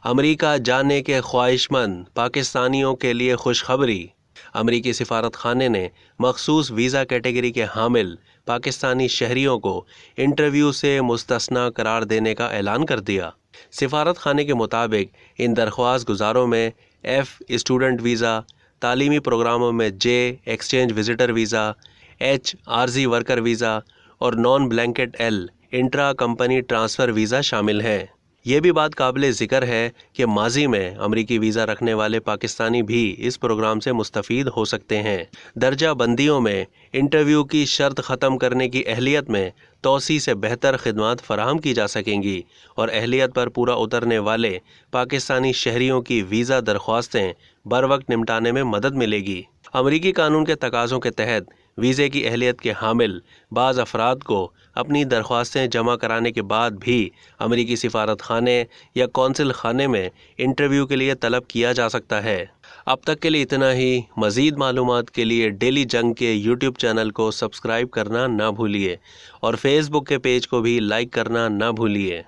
امریکہ جانے کے خواہشمند پاکستانیوں کے لیے خوشخبری۔ امریکی سفارت خانے نے مخصوص ویزا کیٹیگری کے حامل پاکستانی شہریوں کو انٹرویو سے مستثنی قرار دینے کا اعلان کر دیا۔ سفارت خانے کے مطابق ان درخواست گزاروں میں ایف اسٹوڈنٹ ویزا، تعلیمی پروگراموں میں J exchange visitor visa, H عارضی ورکر ویزا اور non blanket L intra company transfer visa شامل ہیں۔ یہ بھی بات قابل ذکر ہے کہ ماضی میں امریکی ویزا رکھنے والے پاکستانی بھی اس پروگرام سے مستفید ہو سکتے ہیں۔ درجہ بندیوں میں انٹرویو کی شرط ختم کرنے کی اہلیت میں توسیع سے بہتر خدمات فراہم کی جا سکیں گی اور اہلیت پر پورا اترنے والے پاکستانی شہریوں کی ویزا درخواستیں بروقت نمٹانے میں مدد ملے گی۔ امریکی قانون کے تقاضوں کے تحت ویزے کی اہلیت کے حامل بعض افراد کو اپنی درخواستیں جمع کرانے کے بعد بھی امریکی سفارت خانے یا قونصل خانے میں انٹرویو کے لیے طلب کیا جا سکتا ہے۔ اب تک کے لیے اتنا ہی۔ مزید معلومات کے لیے ڈیلی جنگ کے یوٹیوب چینل کو سبسکرائب کرنا نہ بھولیے اور فیس بک کے پیج کو بھی لائک کرنا نہ بھولیے۔